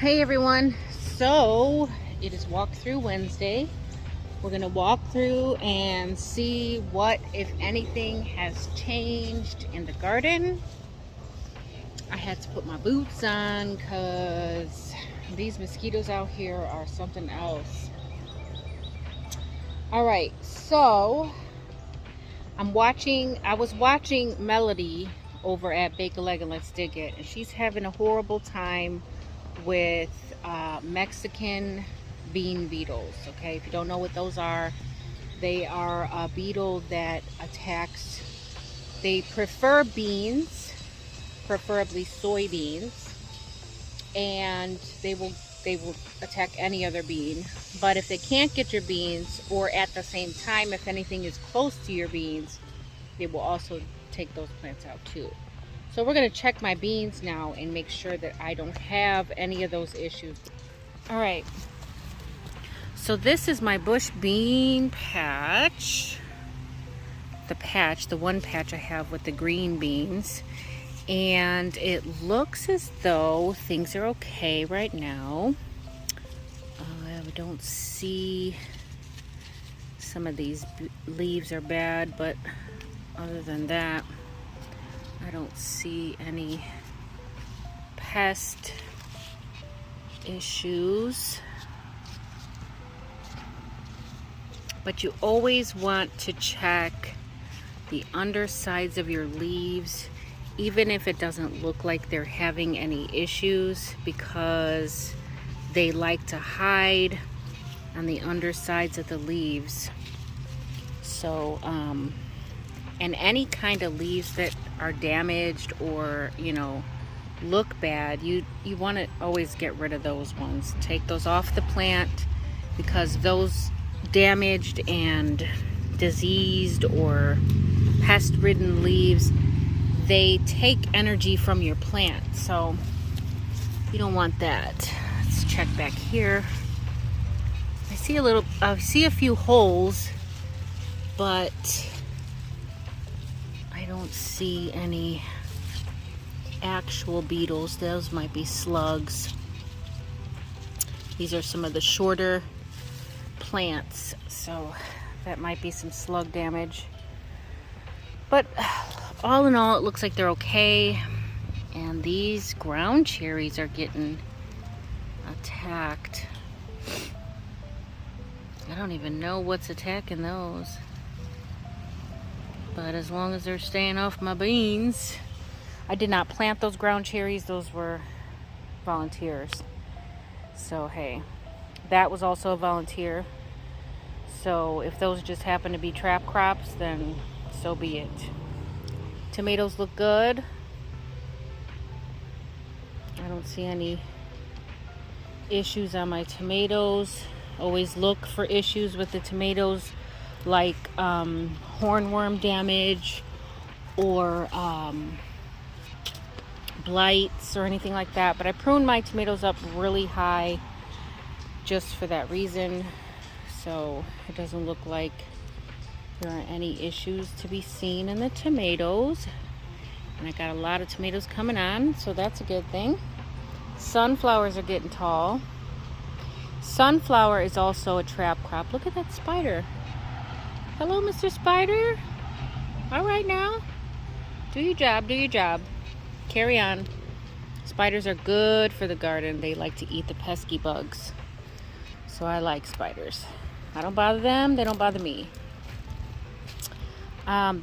Hey everyone, so it is walkthrough Wednesday. We're gonna walk through and see what, if anything, has changed in the garden. I had to put my boots on because these mosquitoes out here are something else. Alright, so I was watching Melody over at Bake a Leg and Let's Dig It, and she's having a horrible time with Mexican bean beetles. Okay, if you don't know what those are, they are a beetle that attacks, they prefer beans, preferably soybeans, and they will attack any other bean. But if they can't get your beans, or at the same time if anything is close to your beans, they will also take those plants out too. So we're going to check my beans now and make sure that I don't have any of those issues. All right, so this is my bush bean patch. The one patch I have with the green beans. And it looks as though things are okay right now. We don't see, some of these leaves are bad, but other than that, I don't see any pest issues. But you always want to check the undersides of your leaves, even if it doesn't look like they're having any issues, because they like to hide on the undersides of the leaves. So, and any kind of leaves that are damaged or, you know, look bad, you want to always get rid of those ones. Take those off the plant, because those damaged and diseased or pest-ridden leaves, they take energy from your plant, so you don't want that. Let's check back here. I see a few holes, but I don't see any actual beetles. Those might be slugs. These are some of the shorter plants, so that might be some slug damage. But all in all, it looks like they're okay. And these ground cherries are getting attacked. I don't even know what's attacking those. But as long as they're staying off my beans. I did not plant those ground cherries. Those were volunteers. So hey, that was also a volunteer. So if those just happen to be trap crops, then so be it. Tomatoes look good. I don't see any issues on my tomatoes. Always look for issues with the tomatoes, like hornworm damage or blights or anything like that. But I pruned my tomatoes up really high just for that reason, so it doesn't look like there are any issues to be seen in the tomatoes. And I got a lot of tomatoes coming on, so that's a good thing. Sunflowers are getting tall. Sunflower is also a trap crop. Look at that spider. Hello, Mr. Spider. All right now. Do your job, do your job. Carry on. Spiders are good for the garden. They like to eat the pesky bugs. So I like spiders. I don't bother them, they don't bother me.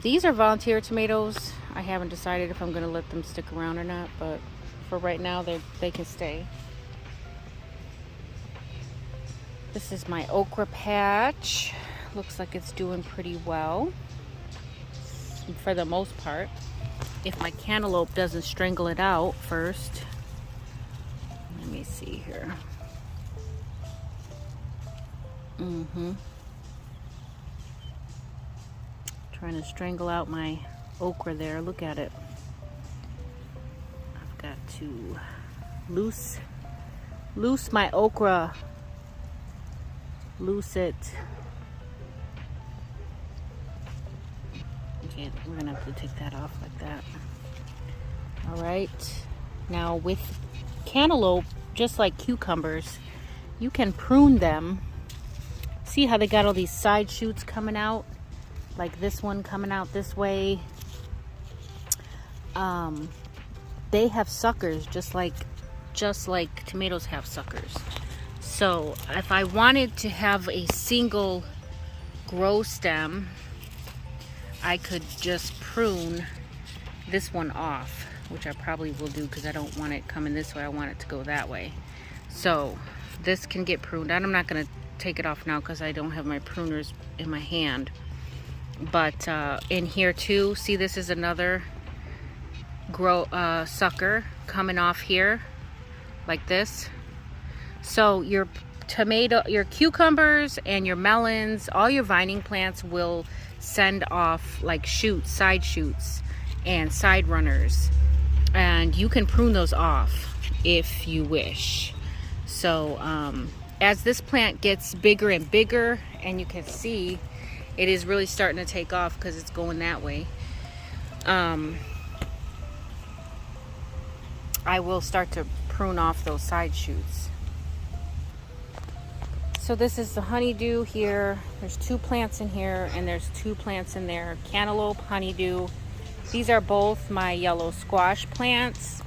These are volunteer tomatoes. I haven't decided if I'm going to let them stick around or not, but for right now, they can stay. This is my okra patch. Looks like it's doing pretty well for the most part. If my cantaloupe doesn't strangle it out first. Let me see here. Trying to strangle out my okra there. Look at it. I've got to loose my okra. Loose it. Okay, we're gonna have to take that off like that. All right. Now with cantaloupe, just like cucumbers, you can prune them. See how they got all these side shoots coming out? Like this one coming out this way. They have suckers just like tomatoes have suckers. So if I wanted to have a single grow stem, I could just prune this one off, which I probably will do because I don't want it coming this way. I want it to go that way. So this can get pruned. I'm not going to take it off now because I don't have my pruners in my hand. But in here too, see, this is another sucker coming off here like this. So your cucumbers and your melons, all your vining plants will send off like shoots, side shoots and side runners, and you can prune those off if you wish. So as this plant gets bigger and bigger, and you can see it is really starting to take off because it's going that way, I will start to prune off those side shoots. So this is the honeydew here. There's 2 plants in here and there's 2 plants in there. Cantaloupe, honeydew. These are both my yellow squash plants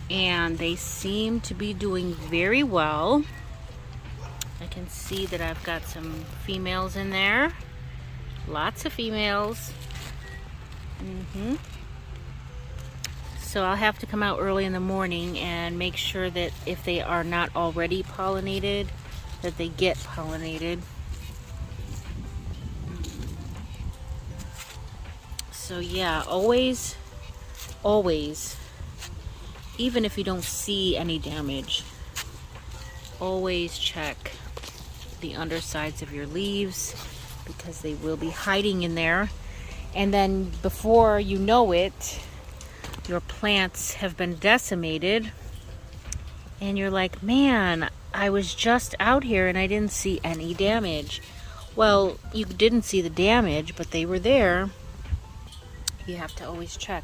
and they seem to be doing very well. I can see that I've got some females in there. Lots of females. So I'll have to come out early in the morning and make sure that if they are not already pollinated, that they get pollinated. So yeah, always, even if you don't see any damage, always check the undersides of your leaves because they will be hiding in there. And then before you know it, your plants have been decimated and you're like, man, I was just out here and I didn't see any damage. Well, you didn't see the damage, but they were there. You have to always check.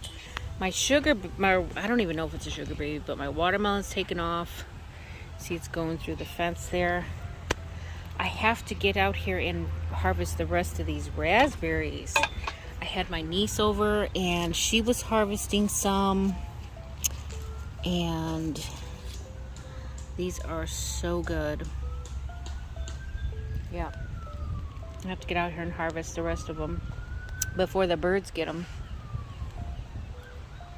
I don't even know if it's a sugar baby, but my watermelon's taken off. See, it's going through the fence there. I have to get out here and harvest the rest of these raspberries. I had my niece over and she was harvesting some, and these are so good. Yeah, I have to get out here and harvest the rest of them before the birds get them.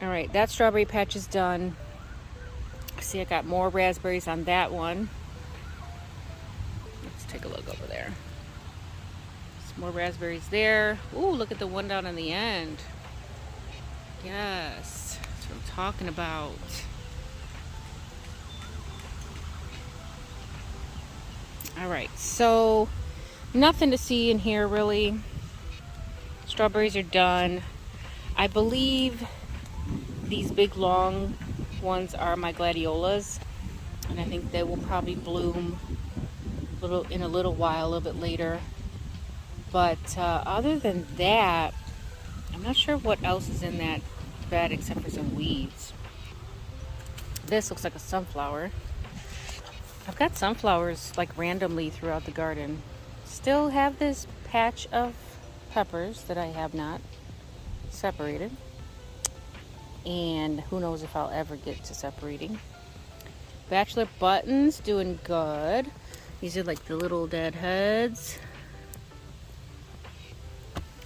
All right, that strawberry patch is done. See, I got more raspberries on that one. Let's take a look over there. Some more raspberries there. Ooh, look at the one down on the end. Yes, that's what I'm talking about. All right, so nothing to see in here really. Strawberries are done. I believe these big long ones are my gladiolas, and I think they will probably bloom in a little while, a bit later. But other than that, I'm not sure what else is in that bed except for some weeds. This looks like a sunflower. I've got sunflowers like randomly throughout the garden. Still have this patch of peppers that I have not separated. And who knows if I'll ever get to separating. Bachelor buttons doing good. These are like the little dead heads.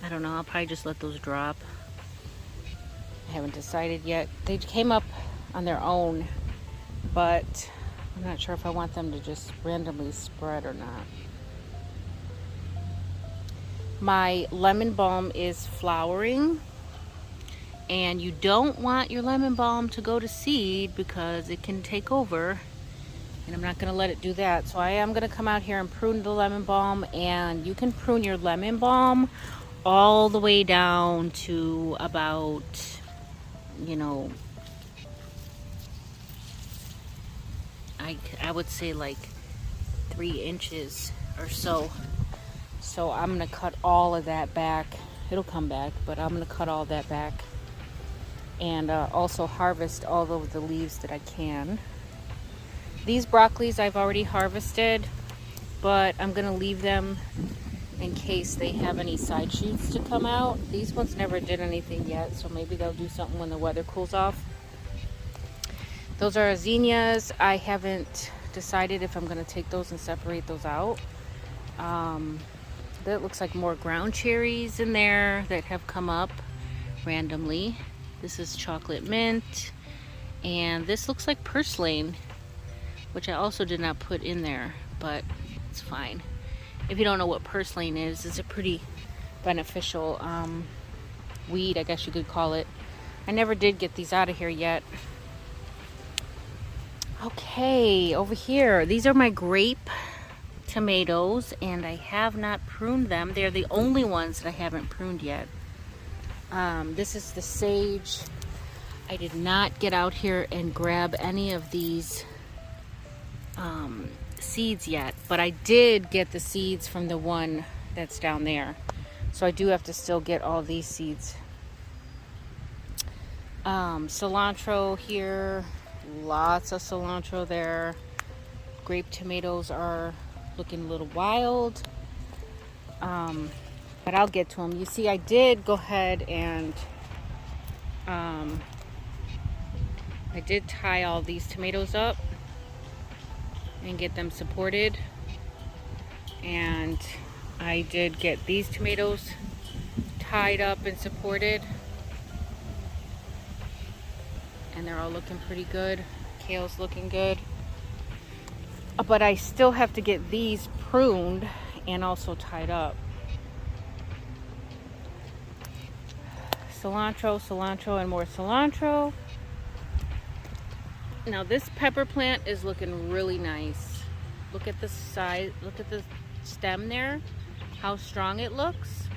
I don't know, I'll probably just let those drop. I haven't decided yet. They came up on their own, but I'm not sure if I want them to just randomly spread or not. My lemon balm is flowering, and you don't want your lemon balm to go to seed because it can take over, and I'm not going to let it do that. So I am going to come out here and prune the lemon balm, and you can prune your lemon balm all the way down to about, you know, I would say like 3 inches or so. So I'm going to cut all of that back. It'll come back, but I'm going to cut all that back. And also harvest all of the leaves that I can. These broccolis I've already harvested, but I'm gonna leave them in case they have any side shoots to come out. These ones never did anything yet, so maybe they'll do something when the weather cools off. Those are zinnias. I haven't decided if I'm gonna take those and separate those out. That looks like more ground cherries in there that have come up randomly. This is chocolate mint, and this looks like purslane, which I also did not put in there, but it's fine. If you don't know what purslane is, it's a pretty beneficial weed, I guess you could call it. I never did get these out of here yet. Okay, over here, these are my grape tomatoes, and I have not pruned them. They're the only ones that I haven't pruned yet. This is the sage. I did not get out here and grab any of these seeds yet, but I did get the seeds from the one that's down there. So I do have to still get all these seeds. Cilantro here, lots of cilantro there. Grape tomatoes are looking a little wild, but I'll get to them. You see, I did go ahead and I did tie all these tomatoes up and get them supported, and I did get these tomatoes tied up and supported, and they're all looking pretty good. Kale's looking good. But I still have to get these pruned and also tied up. Cilantro, and more cilantro. Now this pepper plant is looking really nice. Look at the size, look at the stem there, how strong it looks.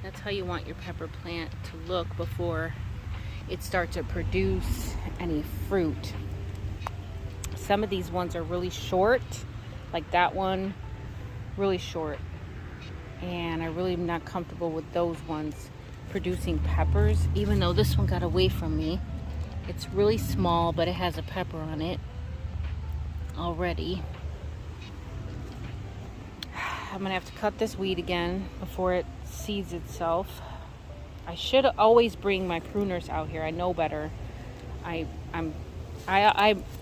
That's how you want your pepper plant to look before it starts to produce any fruit. Some of these ones are really short, like that one, really short. And I really am not comfortable with those ones producing peppers, even though this one got away from me. It's really small, but it has a pepper on it already. I'm gonna have to cut this weed again before it seeds itself. I should always bring my pruners out here. I know better. I'm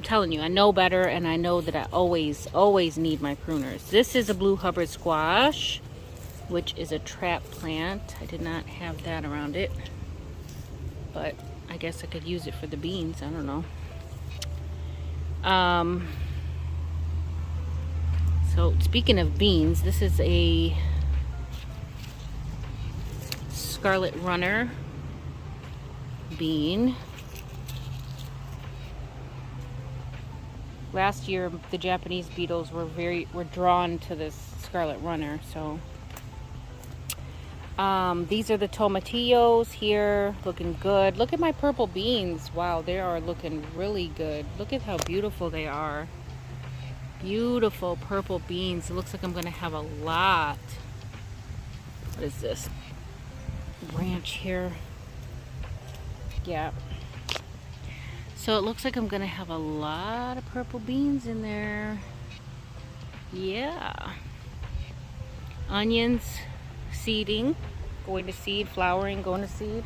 telling you, I know better, and I know that I always need my pruners. This is a blue Hubbard squash, which is a trap plant. I did not have that around it, but I guess I could use it for the beans. I don't know. So speaking of beans, this is a Scarlet Runner bean. Last year, the Japanese beetles were drawn to this Scarlet Runner. So these are the tomatillos here, looking good. Look at my purple beans. Wow, they are looking really good. Look at how beautiful they are. Beautiful purple beans. It looks like I'm gonna have a lot. What is this branch here? Yeah. So it looks like I'm gonna have a lot of purple beans in there. Yeah. Onions, seeding, going to seed, flowering, going to seed.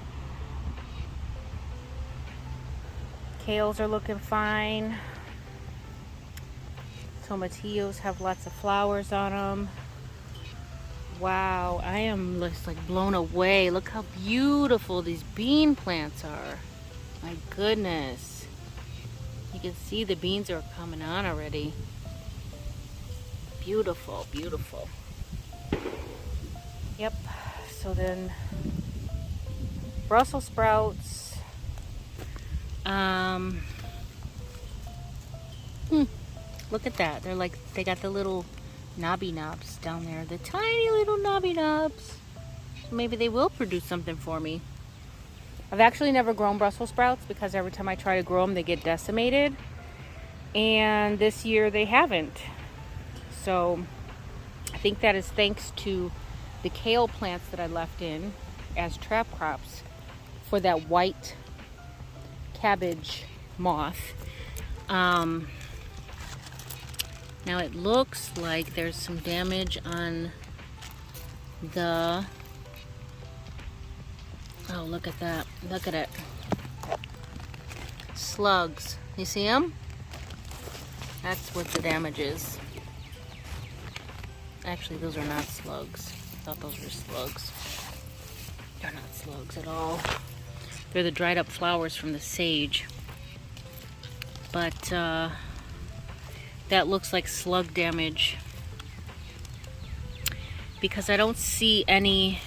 Kales are looking fine. Tomatillos have lots of flowers on them. Wow, I am just like blown away. Look how beautiful these bean plants are. My goodness. You can see the beans are coming on already. Beautiful, beautiful. Yep, so then Brussels sprouts. Look at that. They're like, they got the little knobby knobs down there. The tiny little knobby knobs. So maybe they will produce something for me. I've actually never grown Brussels sprouts because every time I try to grow them, they get decimated. And this year they haven't. So I think that is thanks to the kale plants that I left in as trap crops for that white cabbage moth. Now it looks like there's some damage on the, oh, look at that. Look at it. Slugs. You see them? That's what the damage is. Actually, those are not slugs. I thought those were slugs. They're not slugs at all. They're the dried up flowers from the sage. But that looks like slug damage, because I don't see any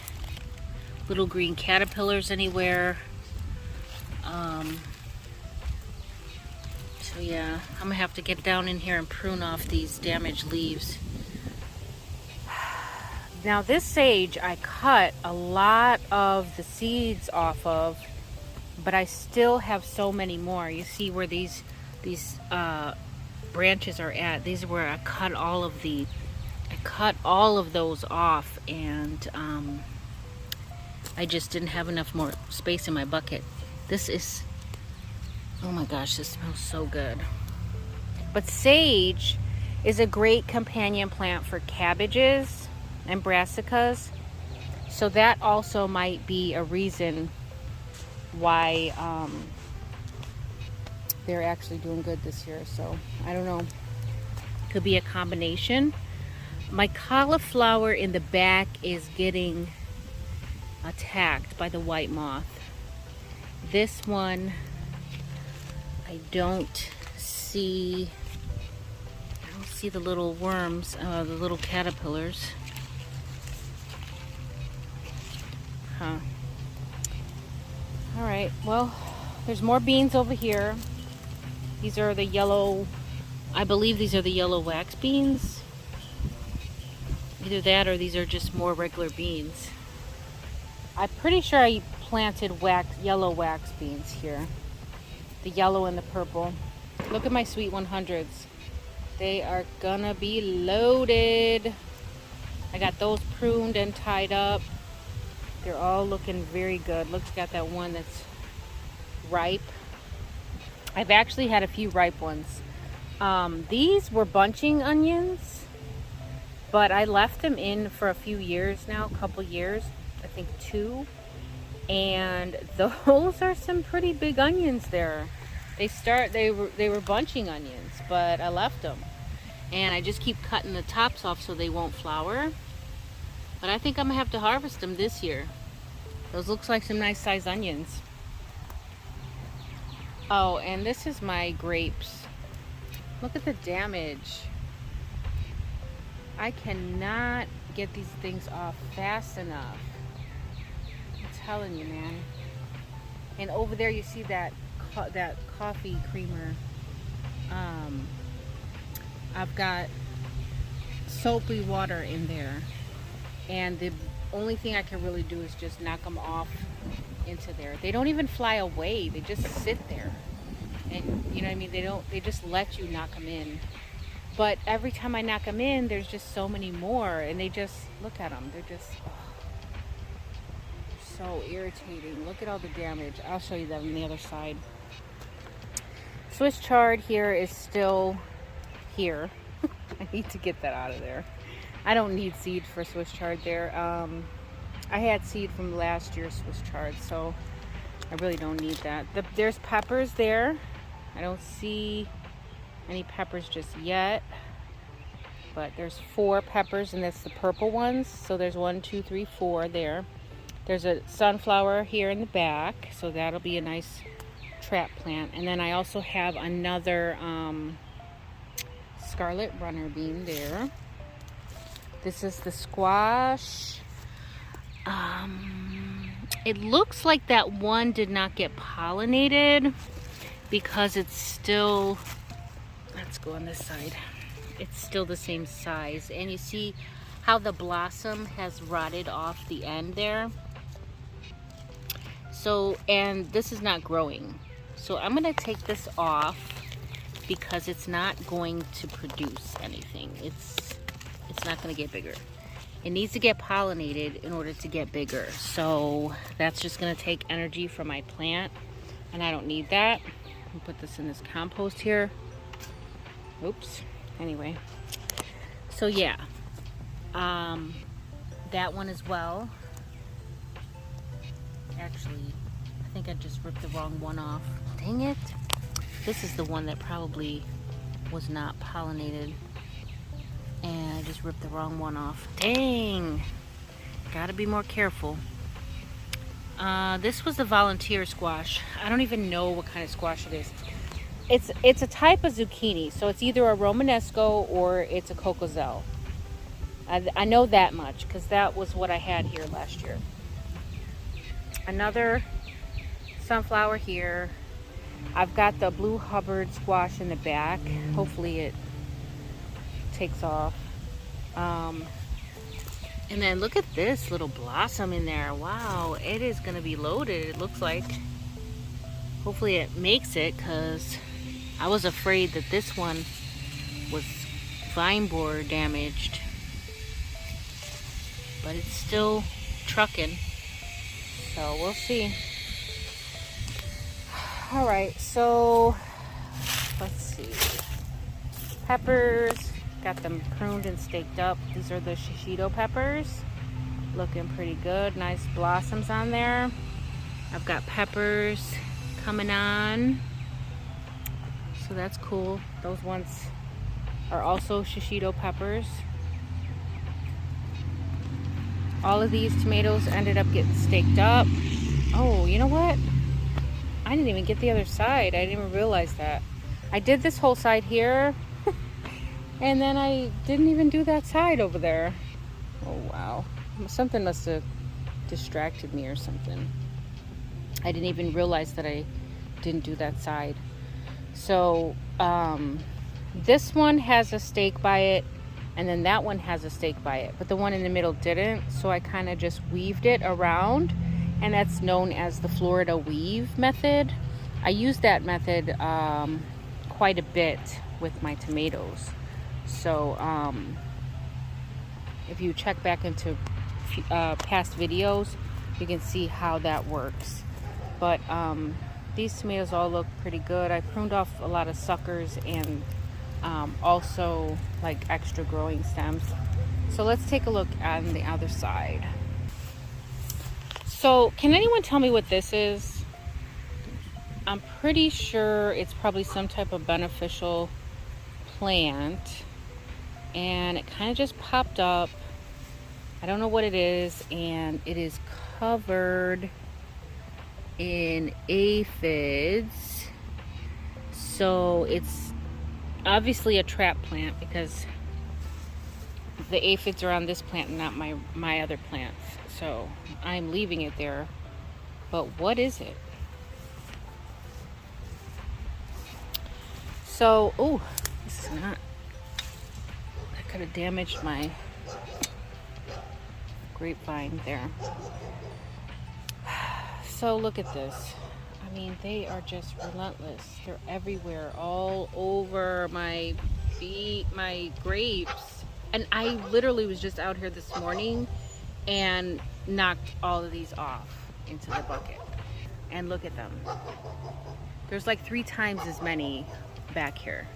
little green caterpillars anywhere. So yeah, I'm gonna have to get down in here and prune off these damaged leaves. Now this sage I cut a lot of the seeds off of, but I still have so many more. You see where these branches are at. These are where I cut all of those off, and I just didn't have enough more space in my bucket. This is, oh my gosh, this smells so good. But sage is a great companion plant for cabbages and brassicas, so that also might be a reason why they're actually doing good this year. So I don't know, could be a combination. My cauliflower in the back is getting attacked by the white moth. This one I don't see the little worms, the little caterpillars. Huh. All right, well, there's more beans over here. These are the yellow, I believe these are the yellow wax beans. Either that or these are just more regular beans. I'm pretty sure I planted yellow wax beans here. The yellow and the purple. Look at my sweet 100s. They are gonna be loaded. I got those pruned and tied up. They're all looking very good. Look, got that one that's ripe. I've actually had a few ripe ones. These were bunching onions, but I left them in for a few years now, a couple years, I think 2. And those are some pretty big onions there. They were bunching onions, but I left them. And I just keep cutting the tops off so they won't flower. But I think I'm gonna have to harvest them this year. Those looks like some nice sized onions. Oh, and this is my grapes. Look at the damage. I cannot get these things off fast enough. I'm telling you, man. And over there you see that coffee creamer. I've got soapy water in there, and the only thing I can really do is just knock them off into there. They don't even fly away, they just sit there, and you know what I mean, they just let you knock them in. But every time I knock them in, there's just so many more, and they just, look at them, they're just so irritating. Look at all the damage. I'll show you that on the other side. Swiss chard here is still here. I need to get that out of there. I don't need seed for Swiss chard there. I had seed from last year's Swiss chard, so I really don't need that. There's peppers there. I don't see any peppers just yet, but there's 4 peppers, and that's the purple ones. So there's 1, 2, 3, 4 there. There's a sunflower here in the back, so that'll be a nice trap plant. And then I also have another scarlet runner bean there. This is the squash. It looks like that one did not get pollinated because it's still, let's go on this side, it's still the same size. And you see how the blossom has rotted off the end there. So, and this is not growing. So I'm gonna take this off because it's not going to produce anything. It's not gonna get bigger. It needs to get pollinated in order to get bigger. So that's just gonna take energy from my plant, and I don't need that. I'll put this in this compost here. Oops. Anyway, So yeah, that one as well. Actually, I think I just ripped the wrong one off. Dang it. This is the one that probably was not pollinated. And I just ripped the wrong one off. Dang. Gotta be more careful. This was the volunteer squash. I don't even know what kind of squash it is. It's a type of zucchini. So it's either a Romanesco or it's a Cocozelle. I know that much because that was what I had here last year. Another sunflower here. I've got the blue Hubbard squash in the back. Hopefully it takes off. And then look at this little blossom in there. Wow, it is going to be loaded, it looks like. Hopefully it makes it, because I was afraid that this one was vine borer damaged. But it's still trucking. So we'll see. Alright, so let's see. Peppers, got them pruned and staked up. These are the shishito peppers. Looking pretty good. Nice blossoms on there. I've got peppers coming on. So that's cool. Those ones are also shishito peppers. All of these tomatoes ended up getting staked up. Oh, you know what? I didn't even get the other side. I didn't even realize that. I did this whole side here. And then I didn't even do that side over there. Oh, wow. Something must have distracted me or something. I didn't even realize that I didn't do that side. So, this one has a stake by it. And then that one has a stake by it. But the one in the middle didn't. So I kind of just weaved it around. And that's known as the Florida weave method. I use that method quite a bit with my tomatoes. So if you check back into past videos, you can see how that works. But these tomatoes all look pretty good. I pruned off a lot of suckers and also like extra growing stems. So let's take a look on the other side. So can anyone tell me what this is? I'm pretty sure it's probably some type of beneficial plant, and it kind of just popped up. I don't know what it is, and it is covered in aphids. So it's obviously a trap plant because the aphids are on this plant and not my other plants. So I'm leaving it there. But what is it? So, oh, this is not, that could have damaged my grapevine there. So look at this. I mean, they are just relentless. They're everywhere, all over my grapes. And I literally was just out here this morning and knocked all of these off into the bucket. And look at them. There's like 3 times as many back here.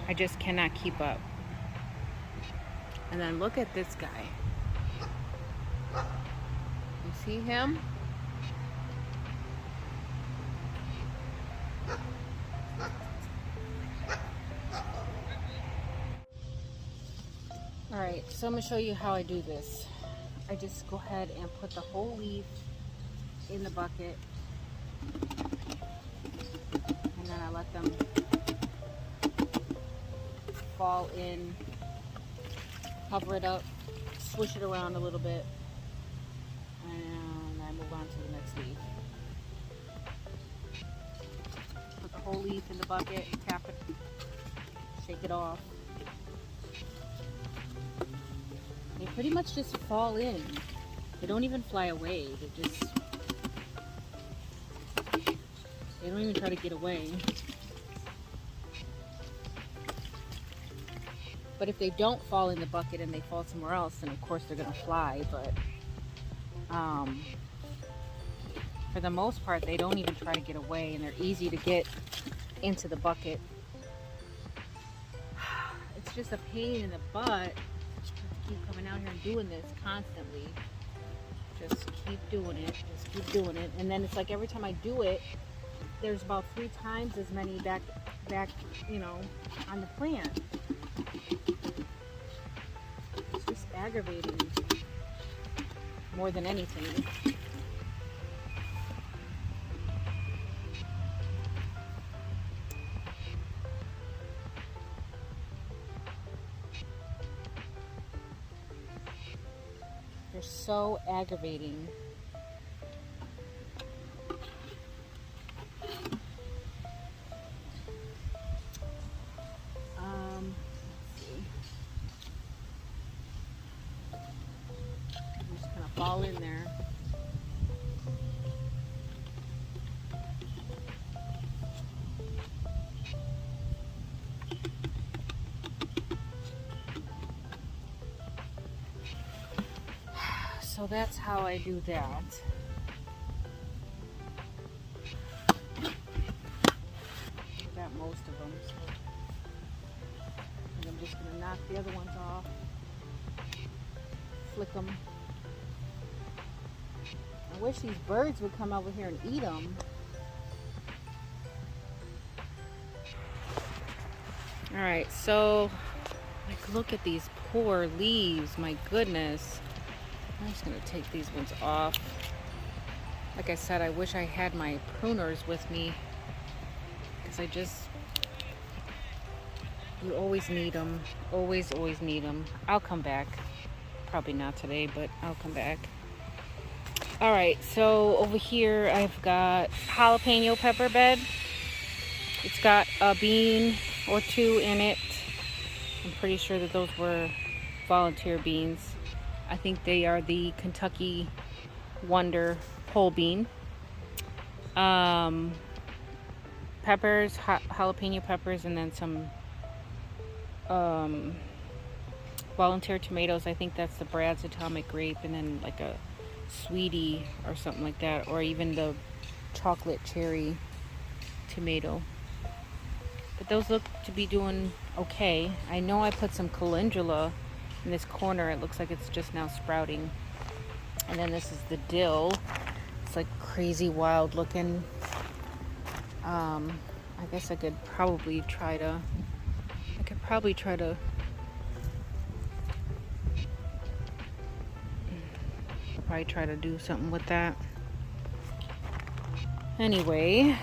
I just cannot keep up. And then look at this guy. You see him? Alright, so I'm going to show you how I do this. I just go ahead and put the whole leaf in the bucket. And then I let them fall in. Cover it up, swish it around a little bit, and I move on to the next leaf. Put the whole leaf in the bucket, tap it, shake it off. They pretty much just fall in. They don't even fly away. They don't even try to get away. But if they don't fall in the bucket and they fall somewhere else, then of course they're going to fly. But for the most part, they don't even try to get away, and they're easy to get into the bucket. It's just a pain in the butt to keep coming out here and doing this constantly. Just keep doing it. Just keep doing it. And then it's like every time I do it, there's about 3 times as many back, you know, on the plant. It's just aggravating more than anything. They're so aggravating. Let's see. I'm just gonna fall in there. So that's how I do that. I got most of them. So. And I'm just going to knock the other ones off. Flick them. I wish these birds would come over here and eat them. Alright, so like look at these poor leaves. My goodness. I'm just going to take these ones off. Like I said, I wish I had my pruners with me, because you always need them. Always need them. I'll come back. Probably not today, but I'll come back. Alright, so over here I've got jalapeno pepper bed. It's got a bean or 2 in it. I'm pretty sure that those were volunteer beans. I think they are the Kentucky Wonder whole bean. Peppers, jalapeno peppers, and then some volunteer tomatoes. I think that's the Brad's Atomic Grape, and then like a sweetie or something like that, or even the chocolate cherry tomato. But those look to be doing okay. I know I put some calendula in this corner. It looks like it's just now sprouting. And then this is the dill. It's like crazy wild looking. I guess I could probably try to do something with that. Anyway,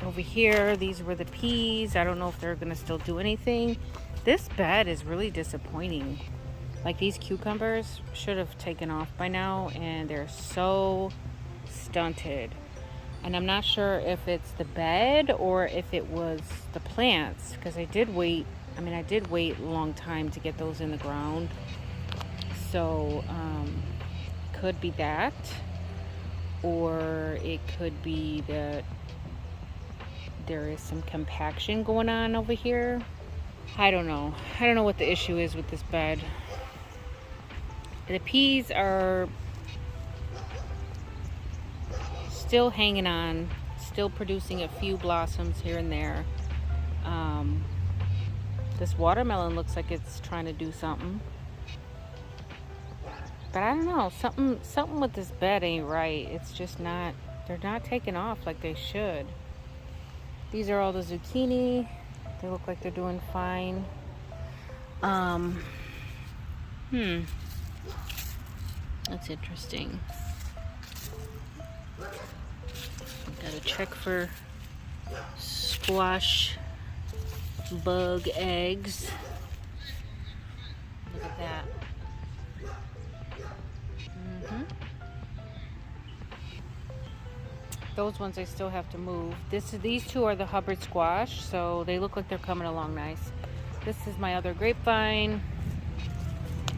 over here, these were the peas. I don't know if they're gonna still do anything. This bed is really disappointing. Like, these cucumbers should have taken off by now, and they're so stunted. And I'm not sure if it's the bed or if it was the plants, because I did wait a long time to get those in the ground. So could be that, or it could be that there is some compaction going on over here. I don't know what the issue is with this bed. The peas are still hanging on, still producing a few blossoms here and there. This watermelon looks like it's trying to do something, but I don't know, something with this bed ain't right. It's just not, they're not taking off like they should. These are all the zucchini. They look like they're doing fine. That's interesting. Gotta check for squash bug eggs. Look at that. Those ones I still have to move. These two are the Hubbard squash, so they look like they're coming along nice. This is my other grapevine.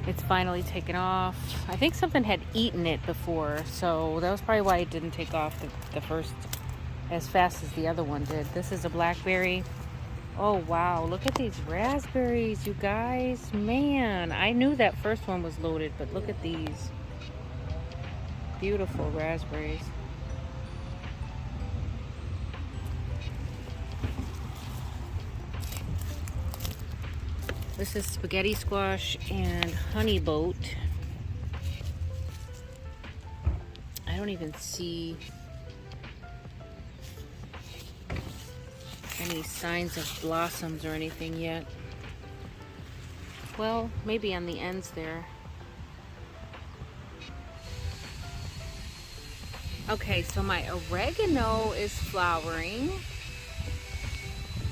It's finally taken off. I think something had eaten it before, so that was probably why it didn't take off the first as fast as the other one did. This is a blackberry. Oh wow, look at these raspberries, you guys. Man, I knew that first one was loaded, but look at these beautiful raspberries. This is spaghetti squash and honey boat. I don't even see any signs of blossoms or anything yet. Well, maybe on the ends there. Okay, so my oregano is flowering.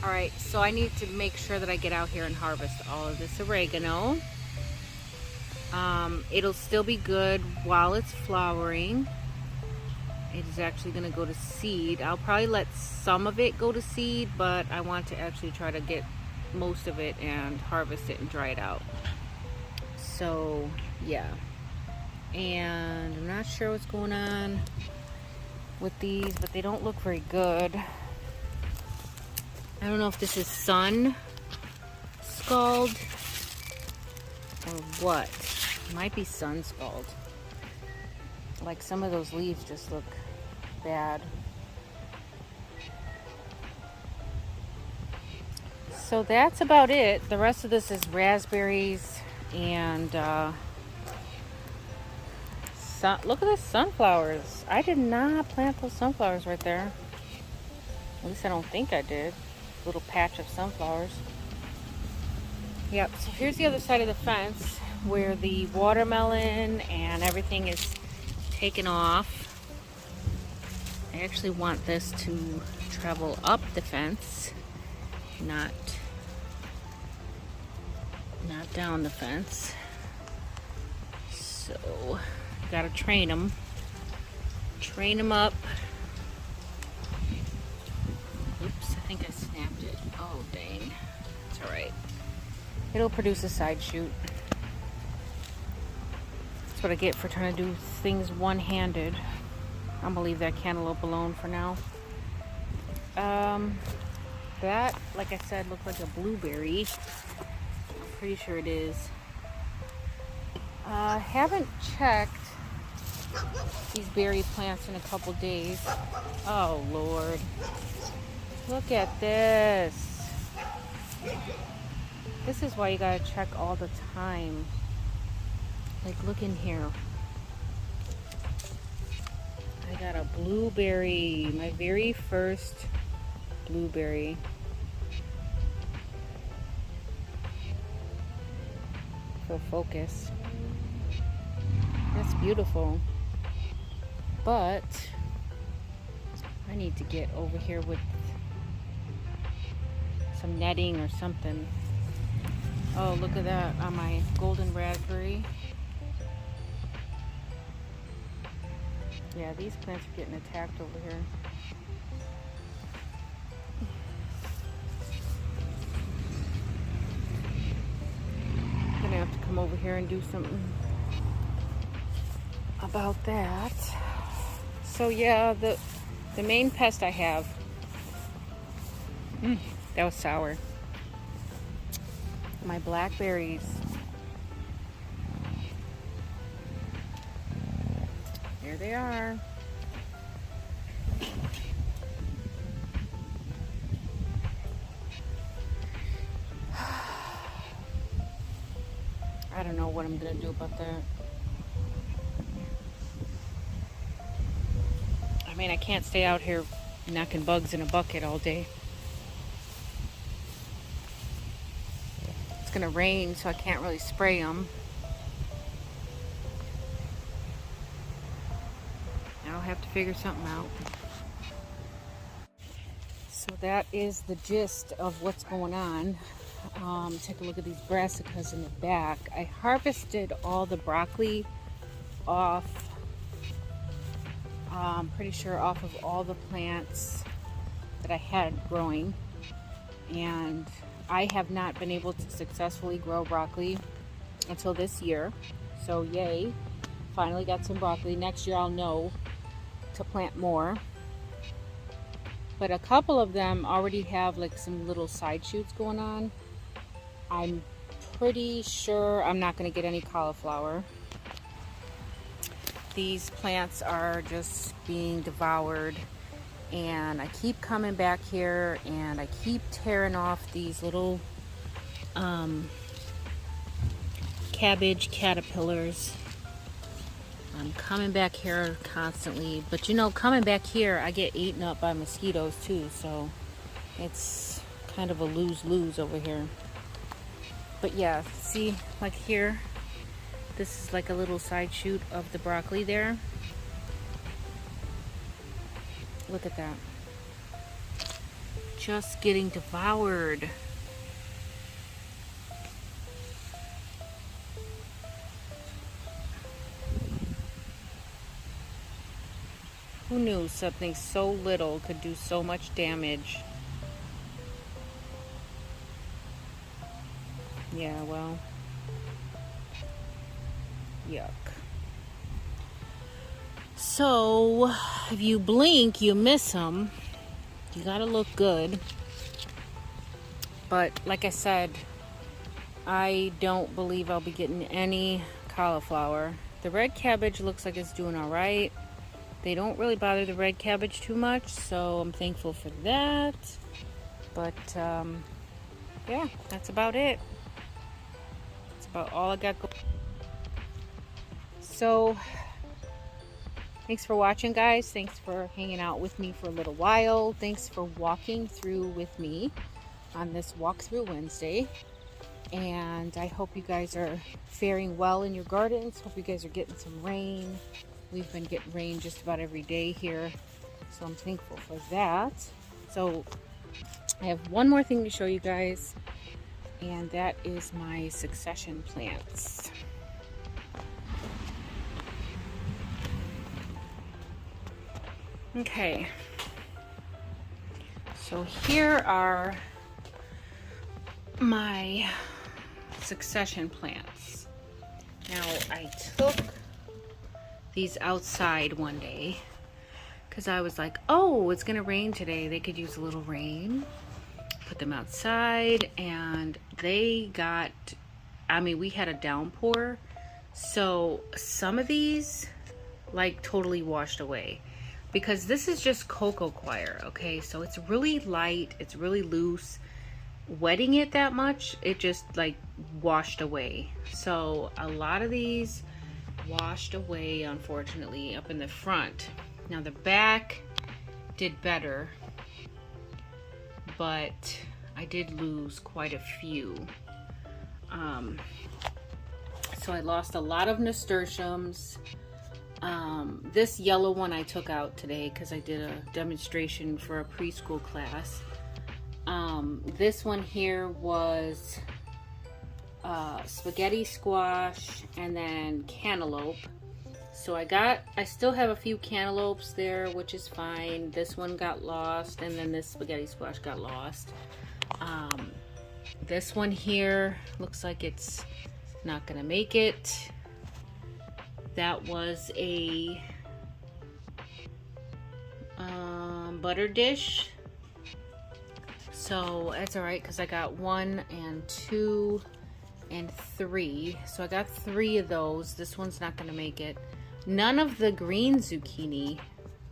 All right, so I need to make sure that I get out here and harvest all of this oregano. It'll still be good while it's flowering. It is actually gonna go to seed. I'll probably let some of it go to seed, but I want to actually try to get most of it and harvest it and dry it out. So, yeah. And I'm not sure what's going on with these, but they don't look very good. I don't know if this is sun scald or what. It might be sun scald. Like some of those leaves just look bad. So that's about it. The rest of this is raspberries and look at the sunflowers. I did not plant those sunflowers right there. At least I don't think I did. Little patch of sunflowers. Yep, so here's the other side of the fence where the watermelon and everything is taken off. I actually want this to travel up the fence, not down the fence. So, gotta train them. Train them up. Oops, I think I snapped it. Oh, dang. It's alright. It'll produce a side shoot. That's what I get for trying to do things one-handed. I'm gonna leave that cantaloupe alone for now. That, like I said, looked like a blueberry. I'm pretty sure it is. Haven't checked these berry plants in a couple days. Oh, Lord. Look at this. This is why you gotta check all the time. Like, look in here. I got a blueberry. My very first blueberry. For focus. That's beautiful. But I need to get over here with some netting or something. Oh, look at that on my golden raspberry. Yeah, these plants are getting attacked over here. I'm gonna have to come over here and do something about that. So yeah, the main pest I have, that was sour. My blackberries. There they are. I don't know what I'm gonna do about that. I mean, I can't stay out here knocking bugs in a bucket all day. It's gonna rain, so I can't really spray them. I'll have to figure something out. So that is the gist of what's going on. Take a look at these brassicas in the back. I harvested all the broccoli off, I'm pretty sure off of all the plants that I had growing, and I have not been able to successfully grow broccoli until this year. So yay, finally got some broccoli. Next year I'll know to plant more. But a couple of them already have like some little side shoots going on. I'm pretty sure I'm not going to get any cauliflower. These plants are just being devoured, and I keep coming back here and I keep tearing off these little cabbage caterpillars. I'm coming back here constantly, but you know, coming back here, I get eaten up by mosquitoes too, so it's kind of a lose-lose over here. But yeah, see, like here, this is like a little side shoot of the broccoli there. Look at that. Just getting devoured. Who knew something so little could do so much damage? Yeah, well, yuck. So, if you blink, you miss them. You gotta look good. But, like I said, I don't believe I'll be getting any cauliflower. The red cabbage looks like it's doing all right. They don't really bother the red cabbage too much, so I'm thankful for that. But, yeah, that's about it. That's about all I got going. So, thanks for watching, guys. Thanks for hanging out with me for a little while. Thanks for walking through with me on this walkthrough Wednesday. And I hope you guys are faring well in your gardens. Hope you guys are getting some rain. We've been getting rain just about every day here, so I'm thankful for that. So I have one more thing to show you guys, and that is my succession plants. Okay, so here are my succession plants. Now I took these outside one day because I was like, oh, it's gonna rain today, they could use a little rain. Put them outside and they got, I mean, we had a downpour, so some of these like totally washed away because this is just cocoa coir. Okay, so it's really light, it's really loose. Wetting it that much, it just like washed away. So a lot of these washed away, unfortunately, up in the front. Now the back did better, but I did lose quite a few. So I lost a lot of nasturtiums. This yellow one I took out today because I did a demonstration for a preschool class. This one here was spaghetti squash and then cantaloupe. So I still have a few cantaloupes there, which is fine. This one got lost, and then this spaghetti squash got lost. This one here looks like it's not gonna make it. That was a butter dish. So that's all right because I got 1 and 2 and 3. So I got 3 of those. This one's not gonna make it. None of the green zucchini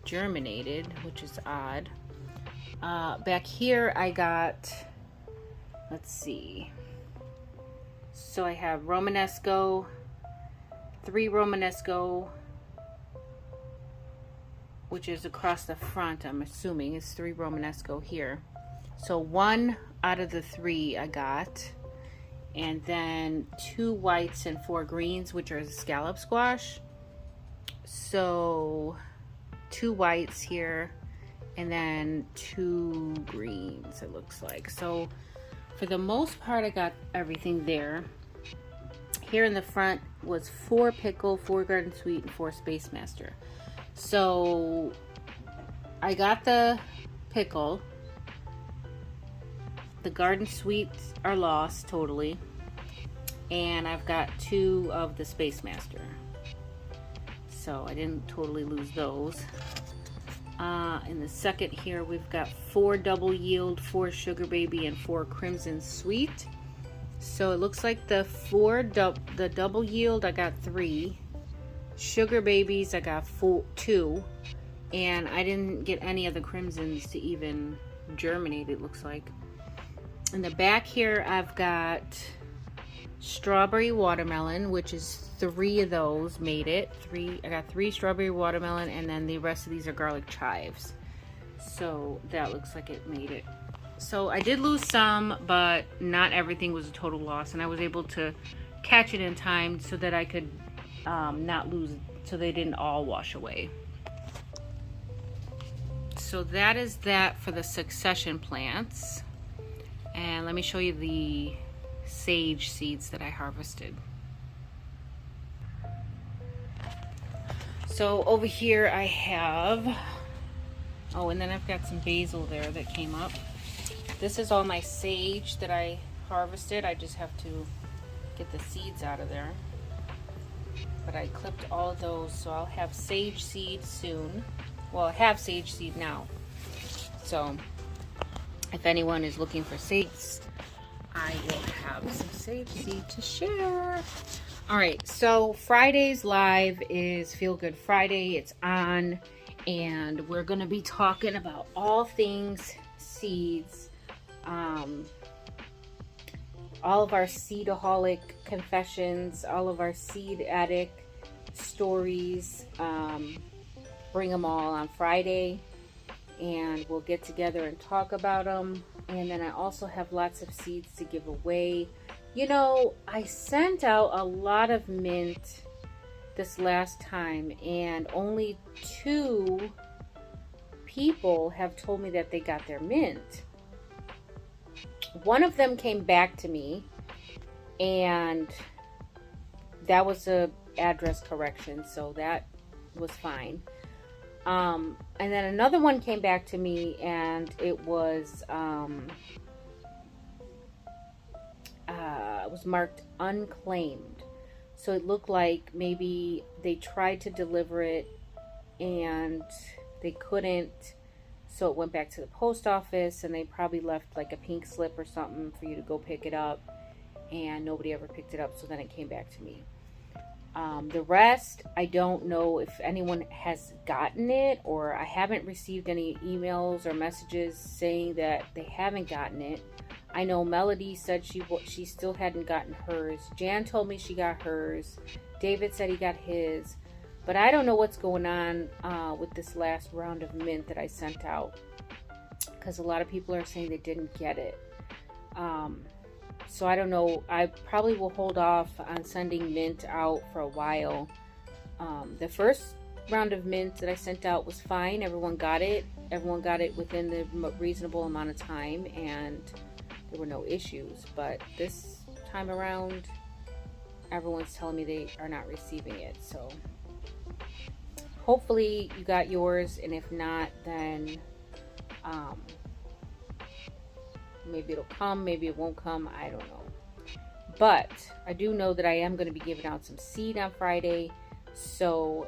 germinated, which is odd. Back here I got, let's see. So I have Romanesco, 3 Romanesco, which is across the front, I'm assuming. It's 3 Romanesco here. So 1 out of the 3 I got. And then 2 whites and 4 greens, which are the scallop squash. So 2 whites here, and then 2 greens, it looks like. So for the most part, I got everything there. Here in the front was 4 pickle, 4 garden sweet, and 4 space master. So I got the pickle. The garden sweets are lost totally. And I've got 2 of the space master. So I didn't totally lose those. In the second here, we've got 4 double yield, 4 sugar baby, and 4 crimson sweet. So it looks like the double yield, I got 3. Sugar babies, I got 2. And I didn't get any of the crimsons to even germinate, it looks like. In the back here, I've got strawberry watermelon, which is 3 of those made it. I got 3 strawberry watermelon, and then the rest of these are garlic chives. So that looks like it made it. So I did lose some, but not everything was a total loss, and I was able to catch it in time so that I could not lose, so they didn't all wash away. So that is that for the succession plants. And let me show you the sage seeds that I harvested. So over here I have, oh, and then I've got some basil there that came up. This is all my sage that I harvested. I just have to get the seeds out of there. But I clipped all of those, so I'll have sage seed soon. Well, I have sage seed now. So if anyone is looking for seeds, I will have some sage seed to share. All right, so Friday's live is Feel Good Friday. It's on, and we're going to be talking about all things seeds. All of our seedaholic confessions, all of our seed addict stories. Bring them all on Friday, and we'll get together and talk about them. And then I also have lots of seeds to give away. You know, I sent out a lot of mint this last time, and only 2 people have told me that they got their mint. One of them came back to me, and that was a address correction, so that was fine. And then another one came back to me, and it was marked unclaimed. So it looked like maybe they tried to deliver it and they couldn't, so it went back to the post office, and they probably left like a pink slip or something for you to go pick it up, and nobody ever picked it up, so then it came back to me. The rest, I don't know if anyone has gotten it, or I haven't received any emails or messages saying that they haven't gotten it. I know Melody said she still hadn't gotten hers. Jan told me she got hers. David said he got his. But I don't know what's going on with this last round of mint that I sent out, because a lot of people are saying they didn't get it. So I don't know. I probably will hold off on sending mint out for a while. The first round of mint that I sent out was fine. Everyone got it. Everyone got it within the reasonable amount of time, and there were no issues. But this time around, everyone's telling me they are not receiving it. So hopefully you got yours, and if not, then maybe it'll come, maybe it won't come, I don't know. But I do know that I am going to be giving out some seed on Friday, so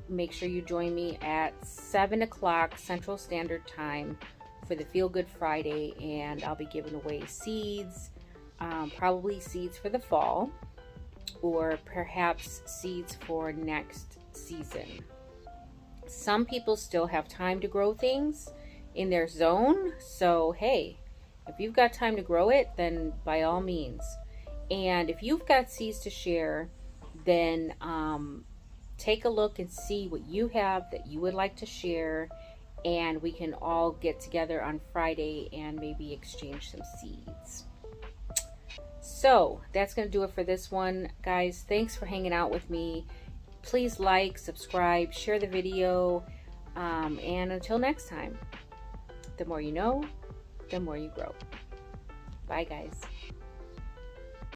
make sure you join me at 7 o'clock Central Standard Time for the Feel Good Friday, and I'll be giving away seeds, probably seeds for the fall, or perhaps seeds for next season. Some people still have time to grow things in their zone, so hey, if you've got time to grow it, then by all means. And if you've got seeds to share, then take a look and see what you have that you would like to share, and we can all get together on Friday and maybe exchange some seeds. So that's going to do it for this one, guys. Thanks for hanging out with me. Please like, subscribe, share the video, and until next time, the more you know, the more you grow. Bye, guys.